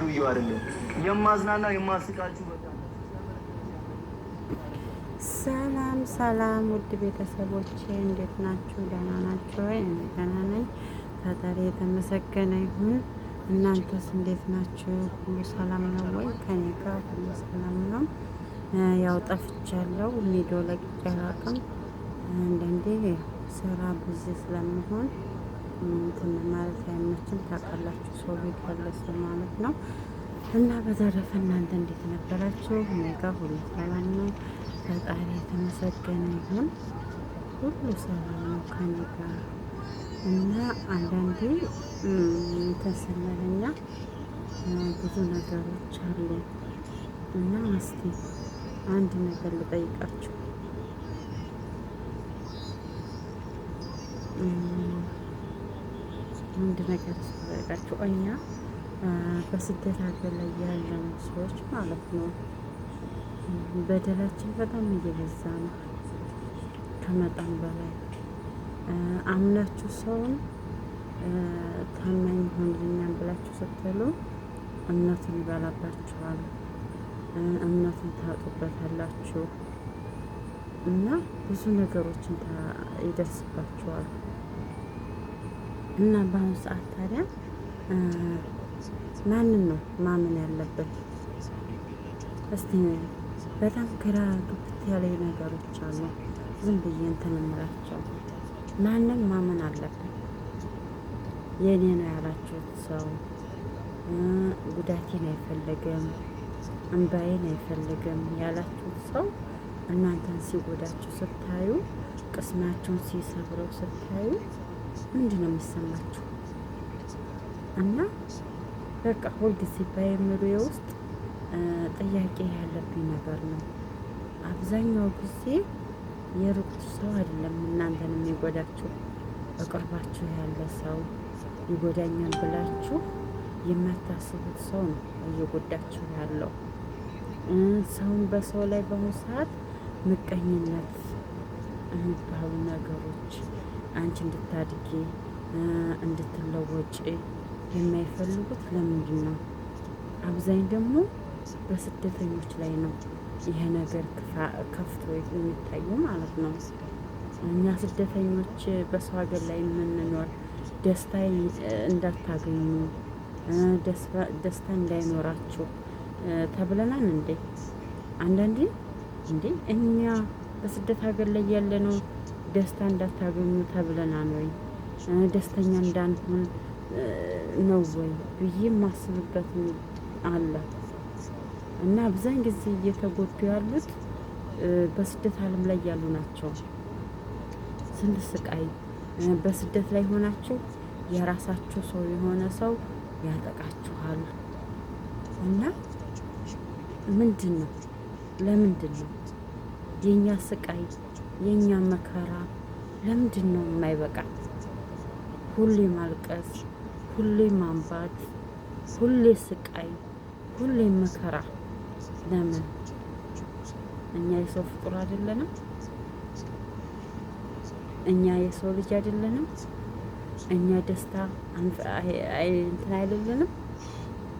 ብዬ አይደለም የማዝናና የማስቃችሁ። በጣም ሰላም ሰላም፣ ውድ ቤተሰቦቼ እንዴት ናችሁ? ደህና ናችሁ ወይ? እኔ ደህና ነኝ። ፈጣሪ የተመሰገነ ይሁን። እናንተስ እንዴት ናችሁ? ሁሉ ሰላም ነው ወይ? ከኔ ጋር ሁሉ ሰላም ነው። ያው ጠፍቻለሁ፣ ቪዲዮ ለቅቄ አላውቅም። አንዳንዴ ስራ ብዙ ስለምሆን እንትን ማለት አይመችም። ታውቃላችሁ፣ ሰው ቤት ያለ ሰው ማለት ነው። እና በተረፈ እናንተ እንዴት ነበራችሁ? እኔ ጋር ሁሉ ሰላም ነው። ፈጣሪ የተመሰገነ ይሁን። ሁሉ ሰላም ነው ከኔ ጋር እና አንዳንዴ እንትን ስንለኛ ብዙ ነገሮች አሉ እና እስቲ አንድ ነገር ልጠይቃችሁ። አንድ ነገር ልጠይቃችሁ። እኛ በስደት ሀገር ላይ ያለን ሰዎች ማለት ነው በደላችን በጣም እየበዛ ነው፣ ከመጠን በላይ አምናችሁ ሰውን ታማኝ ሆንልኛል ብላችሁ ስትሉ እምነቱን ይበላባችኋል፣ እምነቱን ታጡበታላችሁ እና ብዙ ነገሮችን ይደርስባችኋል። እና በአሁኑ ሰዓት ታዲያ ማንን ነው ማመን ያለብን? እስቲ በጣም ግራ ግብት ያለ ነገሮች አሉ። ዝም ብዬ እንትን እምላቸው ማንን ማመን አለብን? የኔ ነው ያላችሁት ሰው ጉዳቴን አይፈልግም፣ እንባዬን አይፈልግም ያላችሁት ሰው እናንተን ሲጎዳችሁ ስታዩ፣ ቅስማቸውን ሲሰብረው ስታዩ ምንድን ነው የሚሰማችሁ? እና በቃ ሁልጊዜ በአእምሮዬ ውስጥ ጥያቄ ያለብኝ ነገር ነው። አብዛኛው ጊዜ የሩቅ ሰው አይደለም እናንተን የሚጎዳችሁ፣ በቅርባችሁ ያለ ሰው ይጎዳኛል ብላችሁ የማታስቡት ሰው ነው እየጎዳችሁ ያለው። ሰውን በሰው ላይ በአሁኑ ሰዓት ምቀኝነት የሚባሉ ነገሮች አንቺ እንድታድጊ እንድትለወጪ የማይፈልጉት ለምንድን ነው? አብዛኝ ደግሞ በስደተኞች ላይ ነው ይሄ ነገር ከፍቶ የሚታዩ ማለት ነው። እኛ ስደተኞች በሰው ሀገር ላይ የምንኖር ደስታ እንዳታገኙ፣ ደስታ እንዳይኖራችሁ ተብለናል እንዴ? አንዳንዴ እንዴ እኛ በስደት ሀገር ላይ ያለነው ደስታ እንዳታገኙ ተብለናል ወይ? ደስተኛ እንዳንሆን ነው ወይ ብዬ የማስብበት አለ። እና አብዛን ጊዜ እየተጎዱ ያሉት በስደት ዓለም ላይ ያሉ ናቸው። ስንት ስቃይ በስደት ላይ ሆናችሁ የራሳችሁ ሰው የሆነ ሰው ያጠቃችኋል። እና ምንድን ነው ለምንድን ነው የኛ ስቃይ የኛ መከራ ለምንድን ነው የማይበቃ? ሁሌ ማልቀስ፣ ሁሌ ማንባት፣ ሁሌ ስቃይ፣ ሁሌ መከራ ለምን? እኛ የሰው ፍጡር አይደለንም? እኛ የሰው ልጅ አይደለንም? እኛ ደስታ እንትን አይደለንም?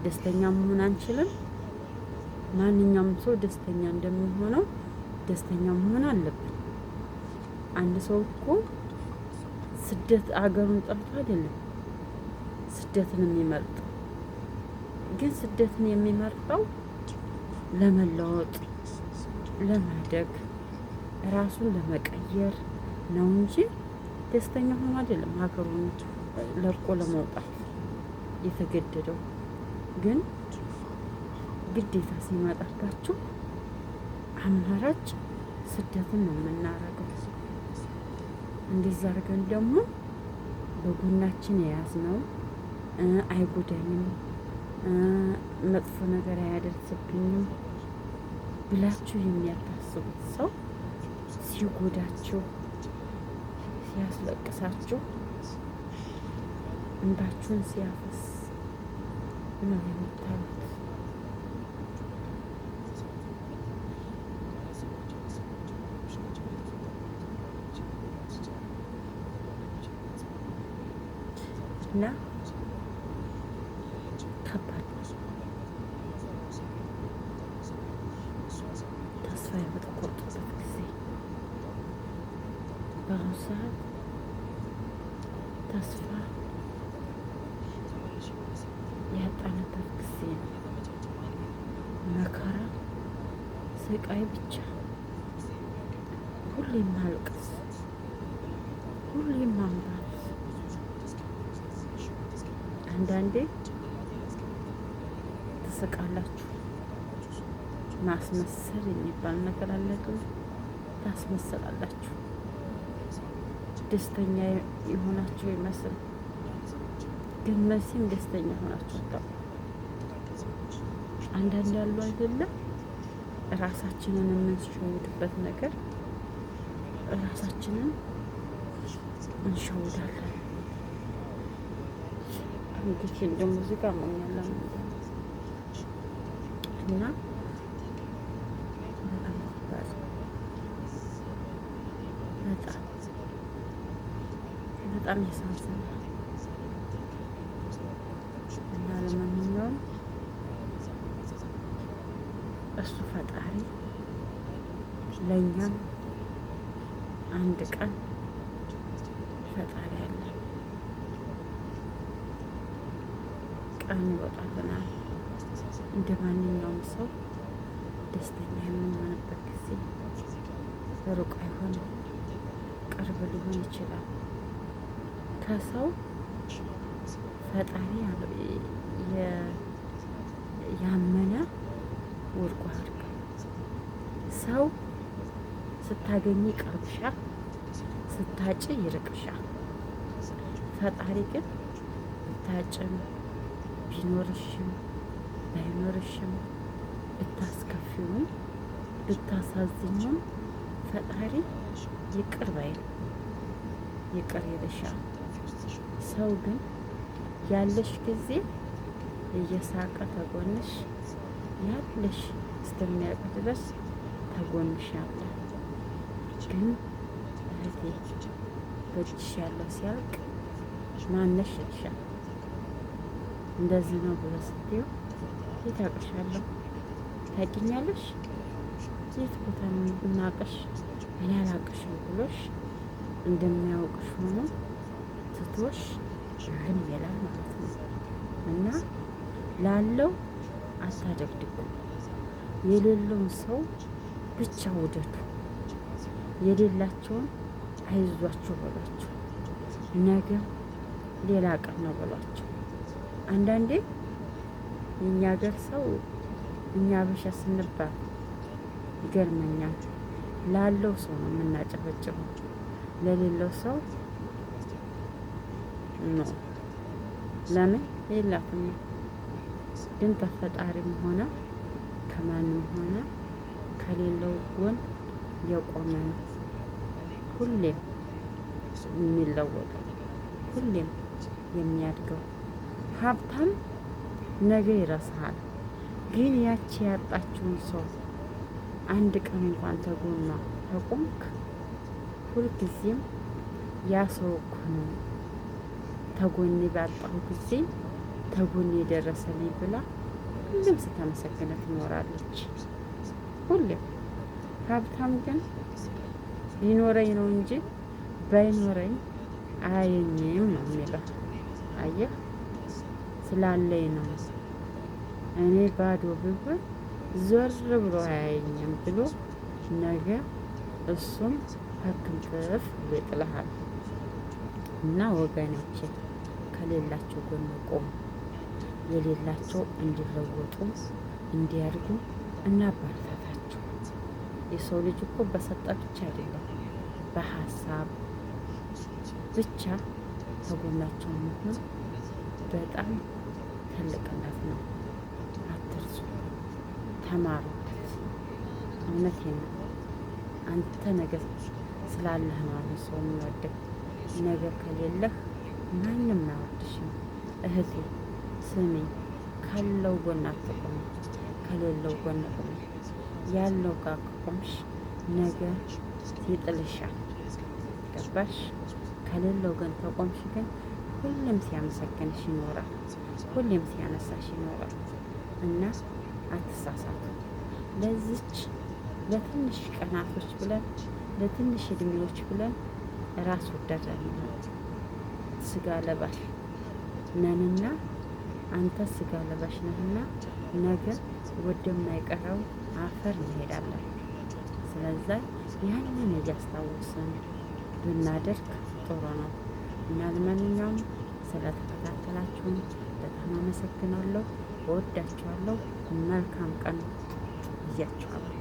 ደስተኛ መሆን አንችልም? ማንኛውም ሰው ደስተኛ እንደሚሆነው ደስተኛ መሆን አለብን። አንድ ሰው እኮ ስደት አገሩን ጠልቶ አይደለም ስደትን የሚመርጥ፣ ግን ስደትን የሚመርጠው ለመለወጥ፣ ለማደግ፣ ራሱን ለመቀየር ነው እንጂ ደስተኛ ሆኖ አይደለም ሀገሩን ለቆ ለመውጣት የተገደደው። ግን ግዴታ ሲመጣባችሁ አማራጭ ስደትን ነው የምናረገው። እንደዛ አድርገን ደግሞ በጎናችን የያዝነው አይጎዳኝም፣ መጥፎ ነገር አያደርስብኝም ብላችሁ የሚያታስቡት ሰው ሲጎዳችሁ፣ ሲያስለቅሳችሁ፣ እንባችሁን ሲያፈስ ነው የምታዩት። እና ከባድ ነው። በአሁኑ ሰዓት ተስፋ ያጣንበት ጊዜ ነው። መከራ፣ ስቃይ ብቻ፣ ሁሌም ማልቀስ፣ ሁሌም ማንባት። አንዳንዴ ትስቃላችሁ። ማስመሰል የሚባል ነገር አለ። ታስመስላላችሁ። ደስተኛ የሆናችሁ ይመስል ግን መቼም ደስተኛ ሆናችሁ አታውቁም። አንዳንድ ያሉ አይደለም ራሳችንን የምንሸውድበት ነገር ራሳችንን እንሸውዳለን። እንግዲህ እንደ ሙዚቃ ሞኛለን እና በጣም ያሳዝናል። እና ለማንኛውም እሱ ፈጣሪ ለእኛም አንድ ቀን ፈጣሪ አለ፣ ቀን ይወጣልናል። እንደ ማንኛውም ሰው ደስተኛ የምንሆንበት ጊዜ ሩቅ አይሆንም፣ ቅርብ ሊሆን ይችላል። ከሰው ፈጣሪ ያመነ ወድቆ አይወድቅም። ሰው ስታገኝ ይቀርብሻል፣ ስታጭ ይርቅሻል። ፈጣሪ ግን ብታጭም ቢኖርሽም ባይኖርሽም ብታስከፊውም ብታሳዝኙም ፈጣሪ ይቅር ባይ ይቅር ይልሻል። ሰው ግን ያለሽ ጊዜ እየሳቀ ተጎንሽ ያለሽ እስከሚያውቅ ድረስ ተጎንሽ ያለ ግን እህቴ በእጅሽ ያለው ሲያልቅ ማነሽ ይልሻል። እንደዚህ ነው ብሎ ስትይው የት አውቅሻለሁ ታውቂኛለሽ የት ቦታ ነው እናውቅሽ እኔ አላውቅሽም ብሎሽ እንደሚያውቅሽ ሆኖ ትቶሽ ዝም ይላል ማለት ነው። እና ላለው አታደግድጉ። የሌለውን ሰው ብቻ ውደዱ። የሌላቸውን አይዟችሁ በሏቸው። ነገ ሌላ ቀን ነው በሏቸው። አንዳንዴ የእኛ ሀገር ሰው እኛ አበሻ ስንባል ይገርመኛል። ላለው ሰው ነው የምናጨበጭበው፣ ለሌለው ሰው ነው። ለምን የላትም። ግን ተፈጣሪም ሆነ ከማንም ሆነ ከሌለው ጎን የቆመ ነው ሁሌም የሚለወጠው፣ ሁሌም የሚያድገው። ሀብታም ነገ ይረሳሃል። ግን ያቺ ያጣችውን ሰው አንድ ቀን እንኳን ተጎኗ ተቆምክ፣ ሁልጊዜም ያ ሰው እኮ ነው ተጎኔ ባጣሁ ጊዜ ተጎኔ የደረሰልኝ ብላ ሁሌም ስታመሰግነ ትኖራለች። ሁሌም ሀብታም ግን ቢኖረኝ ነው እንጂ ባይኖረኝ አያየኝም ነው የሚለው። አየህ፣ ስላለኝ ነው። እኔ ባዶ ብሆን ዞር ብሎ አያየኝም ብሎ ነገ እሱም ከክንክፍ ብሎ ይጥልሃል። እና ወገኖቼ ከሌላቸው ጎን ቆሙ። የሌላቸው እንዲለወጡ እንዲያድጉ እናበረታታቸው። የሰው ልጅ እኮ በሰጠ ብቻ አይደለም፣ በሀሳብ ብቻ ከጎናቸው መሆን በጣም ትልቅነት ነው። አትርሱ፣ ተማሩበት። እውነቴን ነው። አንተ ነገር ስላለህ ነው አሁን ሰው የሚወደው። ነገር ከሌለህ ማንም አይወድሽም። እህቴ ስሚ፣ ካለው ጎን አትቆሚ፣ ከሌለው ጎን ቆሚ። ያለው ጋር ከቆምሽ ነገ ይጥልሻል። ገባሽ? ከሌለው ጎን ተቆምሽ ግን ሁሌም ሲያመሰግንሽ ይኖራል፣ ሁሌም ሲያነሳሽ ይኖራል። እና አትሳሳቱ። ለዚች ለትንሽ ቀናቶች ብለን ለትንሽ እድሜዎች ብለን ራስ ወዳድ ስጋ ለባሽ ነንና አንተ ስጋ ለባሽ ነህና ነገ ወደማይቀረው አፈር እንሄዳለን። ስለዚህ ያንን እያስታወስን ብናደርግ ጥሩ ነው እና ለማንኛውም ስለተከታተላችሁን በጣም አመሰግናለሁ። እወዳችኋለሁ። መልካም ቀን ብያችኋለሁ።